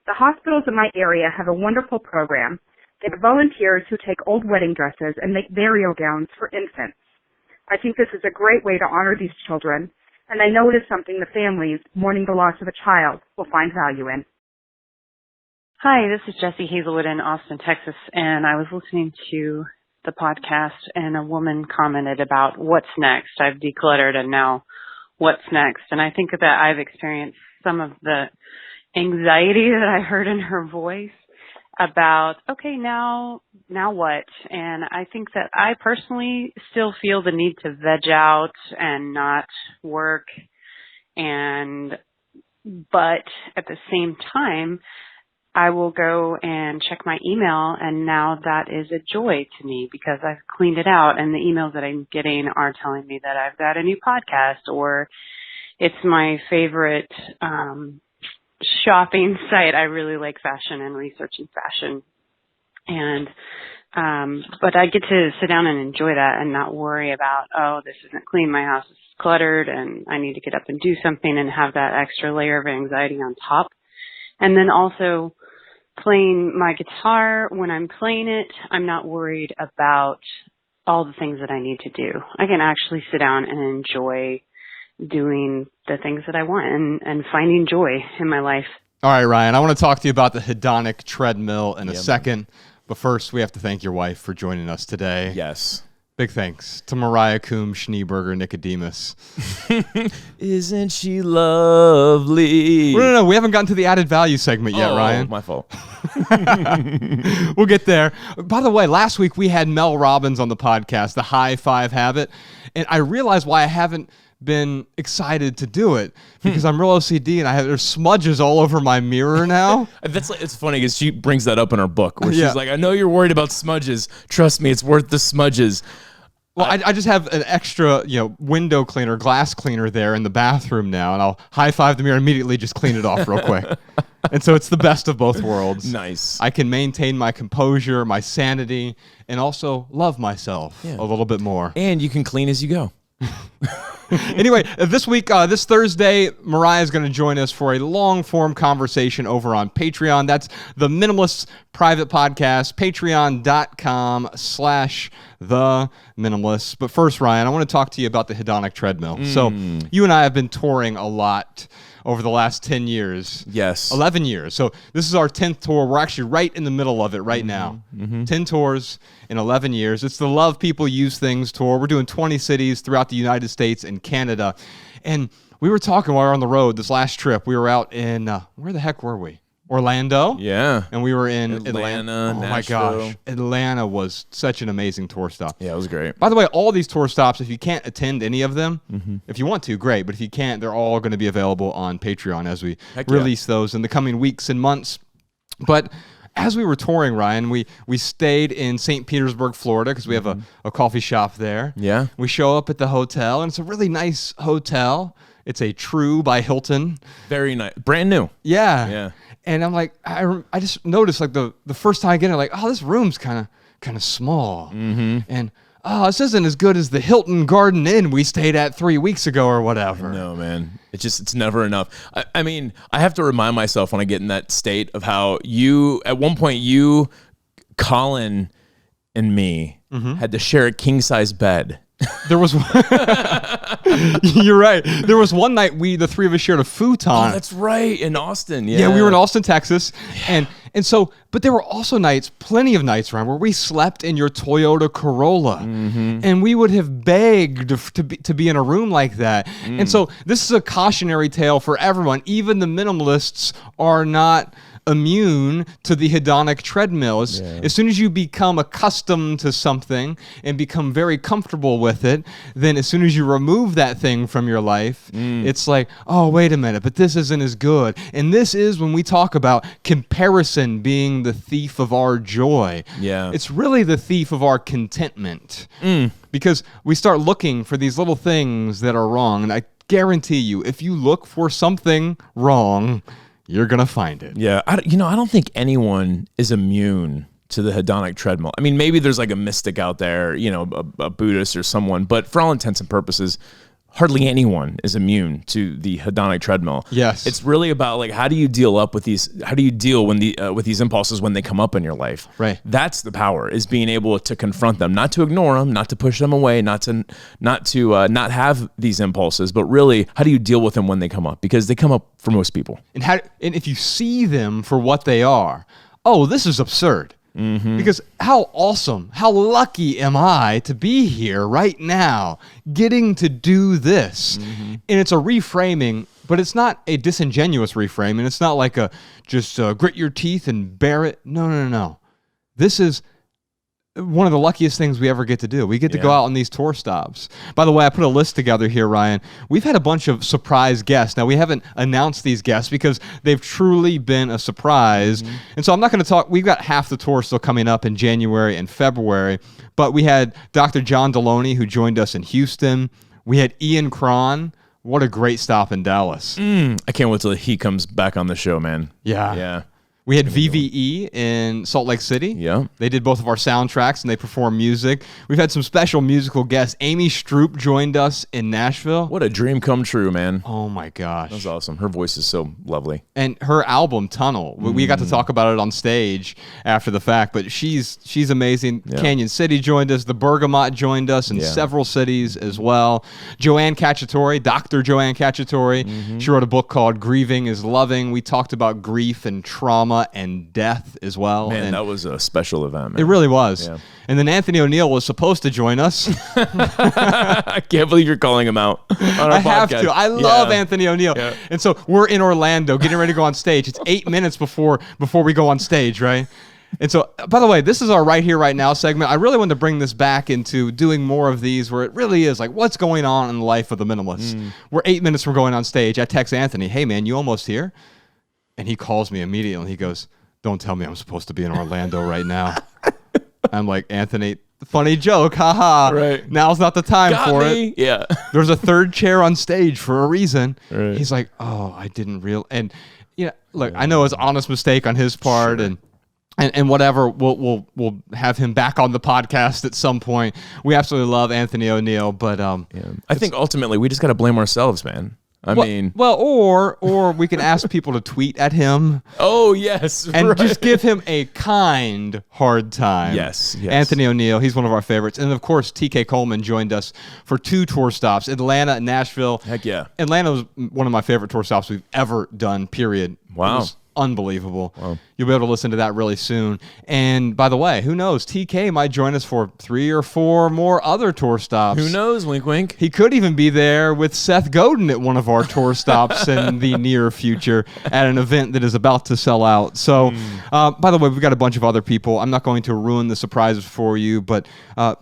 The hospitals in my area have a wonderful program. They have volunteers who take old wedding dresses and make burial gowns for infants. I think this is a great way to honor these children, and I know it is something the families mourning the loss of a child will find value in. Hi, this is Jessie Hazelwood in Austin, Texas, and I was listening to the podcast and a woman commented about what's next. I've decluttered and now what's next? And I think that I've experienced some of the anxiety that I heard in her voice about, okay, now what? And I think that I personally still feel the need to veg out and not work, but at the same time, I will go and check my email, and now that is a joy to me because I've cleaned it out, and the emails that I'm getting are telling me that I've got a new podcast, or it's my favorite shopping site. I really like fashion and researching fashion, and but I get to sit down and enjoy that and not worry about, oh, this isn't clean, my house is cluttered, and I need to get up and do something and have that extra layer of anxiety on top. And then also playing my guitar, when I'm playing it, I'm not worried about all the things that I need to do. I can actually sit down and enjoy doing the things that I want and finding joy in my life. All right, Ryan, I want to talk to you about the hedonic treadmill in a second. But first, we have to thank your wife for joining us today. Yes. Big thanks to Mariah Coombe Schneeberger Nicodemus. Isn't she lovely? No, we haven't gotten to the added value segment yet, Ryan. My fault. We'll get there. By the way, last week we had Mel Robbins on the podcast, The High Five Habit, and I realized why I haven't been excited to do it because I'm real OCD and there's smudges all over my mirror now. It's funny because she brings that up in her book where she's like, I know you're worried about smudges. Trust me, it's worth the smudges. Well, I just have an extra, window cleaner, glass cleaner there in the bathroom now, and I'll high five the mirror and immediately just clean it off real quick. And so it's the best of both worlds. Nice. I can maintain my composure, my sanity, and also love myself a little bit more. And you can clean as you go. Anyway, this week, this Thursday, Mariah is going to join us for a long-form conversation over on Patreon. That's the Minimalists private podcast, patreon.com/theminimalists. But first, Ryan, I want to talk to you about the hedonic treadmill. So you and I have been touring a lot over the last 10 years. Yes. 11 years. So this is our 10th tour. We're actually right in the middle of it right now. 10 tours in 11 years. It's the Love People Use Things tour. We're doing 20 cities throughout the United States and Canada. And we were talking while we were on the road this last trip. We were out in, where the heck were we? Orlando. Yeah. And we were in Atlanta, Oh my Nashville. gosh. Atlanta was such an amazing tour stop. Yeah, it was great. By the way, all these tour stops, if you can't attend any of them, if you want to, great. But if you can't, they're all going to be available on Patreon as we release those in the coming weeks and months. But as we were touring, Ryan, we stayed in St. Petersburg, Florida, because we have a coffee shop there. Yeah. We show up at the hotel, and it's a really nice hotel. It's a True by Hilton. Very nice. Brand new. Yeah. Yeah. And I'm like, I just noticed like the first time I get in, like, oh, this room's kind of small. And oh, this isn't as good as the Hilton Garden Inn we stayed at 3 weeks ago or whatever. No, man. It's never enough. I mean, I have to remind myself when I get in that state of how at one point Colin and me had to share a king-size bed. There was, you're right. There was one night the three of us shared a futon. Oh, that's right, in Austin. Yeah, Yeah, we were in Austin, Texas, and so, but there were also nights, plenty of nights, Ryan, where we slept in your Toyota Corolla, and we would have begged to be in a room like that. And so, this is a cautionary tale for everyone. Even the minimalists are not immune to the hedonic treadmill. As soon as you become accustomed to something and become very comfortable with it, then as soon as you remove that thing from your life, it's like, oh, wait a minute, but this isn't as good. And this is when we talk about comparison being the thief of our joy. Yeah. It's really the thief of our contentment. Because we start looking for these little things that are wrong. And I guarantee you, if you look for something wrong, you're going to find it. Yeah. I don't think anyone is immune to the hedonic treadmill. I mean, maybe there's like a mystic out there, a Buddhist or someone, but for all intents and purposes, hardly anyone is immune to the hedonic treadmill. Yes. It's really about like, how do you deal with these impulses when they come up in your life? Right. That's the power, is being able to confront them, not to ignore them, not to push them away, not to not have these impulses, but really, how do you deal with them when they come up? Because they come up for most people. And if you see them for what they are, oh, this is absurd. Because how awesome, how lucky am I to be here right now, getting to do this? And it's a reframing, but it's not a disingenuous reframing. It's not like just grit your teeth and bear it. No. This is one of the luckiest things we ever get to do. We get to go out on these tour stops. By the way, I put a list together here, Ryan. We've had a bunch of surprise guests. Now, we haven't announced these guests because they've truly been a surprise. And so I'm not going to talk. We've got half the tour still coming up in January and February. But we had Dr. John Deloney, who joined us in Houston. We had Ian Cron. What a great stop in Dallas. I can't wait till he comes back on the show, man. Yeah. We had VVE in Salt Lake City. Yeah. They did both of our soundtracks, and they performed music. We've had some special musical guests. Amy Stroop joined us in Nashville. What a dream come true, man. Oh, my gosh. That was awesome. Her voice is so lovely. And her album, Tunnel, we got to talk about it on stage after the fact, but she's amazing. Yeah. Canyon City joined us. The Bergamot joined us in several cities as well. Joanne Cacciatore, Dr. Joanne Cacciatore, she wrote a book called Grieving is Loving. We talked about grief and trauma and death as well. Man, and that was a special event, man. it really was. Yeah. And then Anthony O'Neill was supposed to join us. I can't believe you're calling him out on our I have podcast. to. I love Anthony O'Neill. Yeah. And so we're in Orlando getting ready to go on stage. It's 8 minutes before we go on stage, right? And so, by the way, this is our Right Here, Right Now segment. I really wanted to bring this back into doing more of these where it really is like, what's going on in the life of the minimalist? We're 8 minutes from going on stage. I text Anthony, hey, man, you almost here? And he calls me immediately. He goes, don't tell me I'm supposed to be in Orlando right now. I'm like, Anthony, funny joke, haha. Right. Now's not the time for it. Yeah. There's a third chair on stage for a reason. Right. He's like, oh, I didn't and look, I know it's an honest mistake on his part, and whatever. We'll have him back on the podcast at some point. We absolutely love Anthony O'Neill, but I think ultimately we just got to blame ourselves, man. I mean, or we can ask people to tweet at him. Oh yes, and just give him a kind hard time. Yes. Anthony O'Neill, he's one of our favorites, and of course TK Coleman joined us for 2 tour stops: Atlanta and Nashville. Heck yeah, Atlanta was one of my favorite tour stops we've ever done. Period. Wow. unbelievable. Wow. You'll be able to listen to that really soon. And by the way, who knows? TK might join us for 3 or 4 more other tour stops. Who knows? Wink, wink. He could even be there with Seth Godin at one of our tour stops in the near future at an event that is about to sell out. So, by the way, we've got a bunch of other people. I'm not going to ruin the surprises for you, but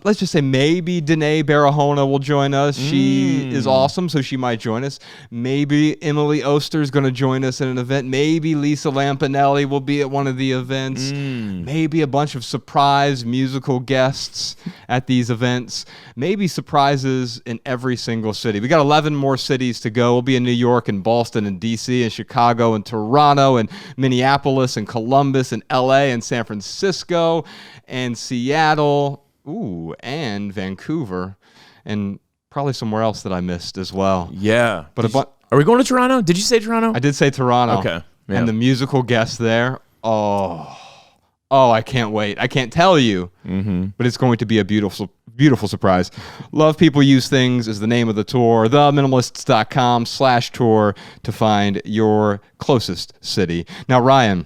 let's just say maybe Danae Barahona will join us. She is awesome, so she might join us. Maybe Emily Oster is going to join us at an event. Maybe Lisa Lampanelli will be at one of the events. Maybe a bunch of surprise musical guests at these events. Maybe surprises in every single city. We got 11 more cities to go. We'll be in New York and Boston and DC and Chicago and Toronto and Minneapolis and Columbus and LA and San Francisco and Seattle. And Vancouver and probably somewhere else that I missed as well. Yeah. But are we going to Toronto? Did you say Toronto? I did say Toronto. Okay. Yeah. And the musical guest there, I can't wait. I can't tell you, but it's going to be a beautiful, beautiful surprise. Love People Use Things is the name of the tour. theminimalists.com/tour to find your closest city. Now, Ryan,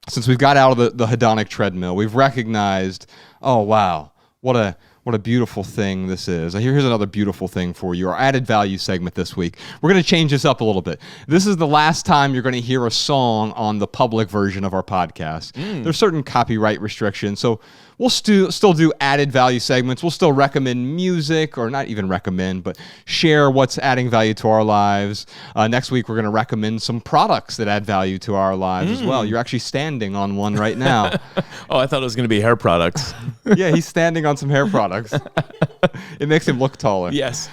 since we've got out of the hedonic treadmill, we've recognized, oh, wow, what a beautiful thing this is. Here's another beautiful thing for you, our added value segment this week. We're going to change this up a little bit. This is the last time you're going to hear a song on the public version of our podcast. There's certain copyright restrictions, so we'll still do added value segments. We'll still recommend music, or not even recommend, but share what's adding value to our lives. Next week, we're going to recommend some products that add value to our lives as well. You're actually standing on one right now. Oh, I thought it was going to be hair products. Yeah, he's standing on some hair products. It makes him look taller. Yes.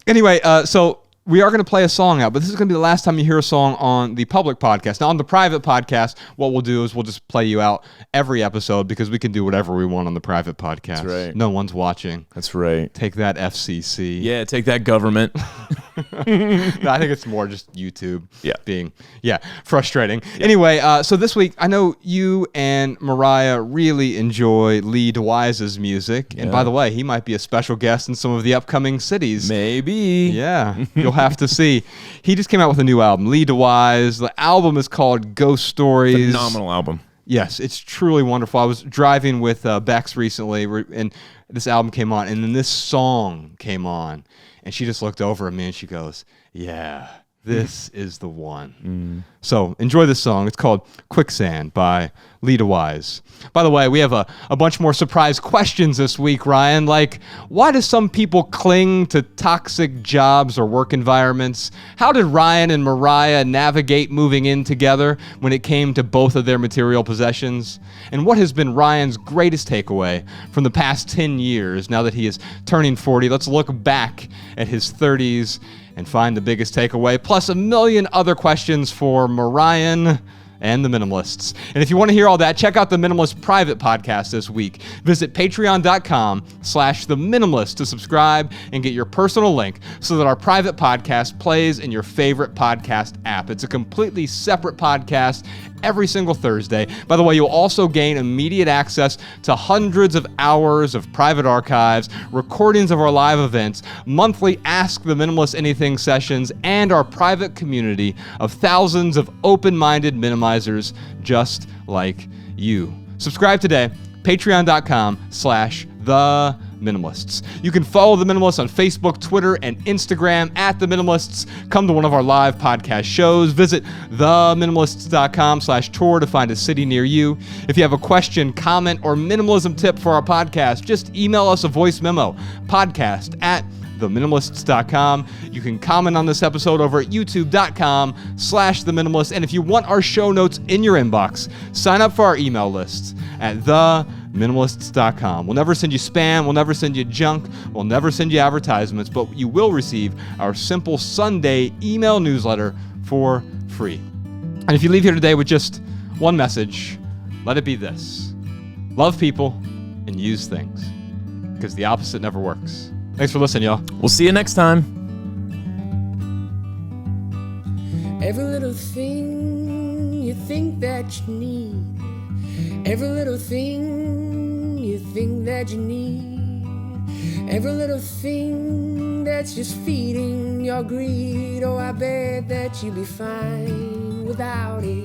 Anyway, so we are going to play a song out, but this is going to be the last time you hear a song on the public podcast. Now, on the private podcast, what we'll do is we'll just play you out every episode because we can do whatever we want on the private podcast. That's right. No one's watching. That's right. Take that, FCC. Yeah, take that, government. No, I think it's more just YouTube being frustrating. Yeah. Anyway, so this week, I know you and Mariah really enjoy Lee DeWise's music. And by the way, he might be a special guest in some of the upcoming cities. Maybe. Yeah, you'll have to see. He just came out with a new album, Lee DeWise. The album is called Ghost Stories. Phenomenal album. Yes, it's truly wonderful. I was driving with Bex recently, and this album came on, and then this song came on. And she just looked over at me and she goes, yeah, this is the one. So enjoy this song. It's called Quicksand by Lee DeWise. By the way, we have a bunch more surprise questions this week, Ryan. Like, why do some people cling to toxic jobs or work environments? How did Ryan and Mariah navigate moving in together when it came to both of their material possessions? And what has been Ryan's greatest takeaway from the past 10 years now that he is turning 40? Let's look back at his 30s and find the biggest takeaway, plus a million other questions for Mariah and the Minimalists. And if you want to hear all that, check out the Minimalist private podcast this week. Visit patreon.com/the Minimalist to subscribe and get your personal link so that our private podcast plays in your favorite podcast app. It's a completely separate podcast every single Thursday. By the way, you'll also gain immediate access to hundreds of hours of private archives, recordings of our live events, monthly Ask the Minimalist Anything sessions, and our private community of thousands of open-minded minimizers just like you. Subscribe today, patreon.com/the Minimalists. You can follow The Minimalists on Facebook, Twitter, and Instagram at The Minimalists. Come to one of our live podcast shows. Visit theminimalists.com/tour to find a city near you. If you have a question, comment, or minimalism tip for our podcast, just email us a voice memo, podcast@theminimalists.com. You can comment on this episode over at youtube.com/theminimalists. And if you want our show notes in your inbox, sign up for our email lists at theminimalists.com. We'll never send you spam. We'll never send you junk. We'll never send you advertisements, but you will receive our simple Sunday email newsletter for free. And if you leave here today with just one message, let it be this: love people and use things, because the opposite never works. Thanks for listening, y'all. We'll see you next time. Every little thing you think that you need, every little thing you think that you need, every little thing that that's just feeding your greed. Oh, I bet that you'd be fine without it.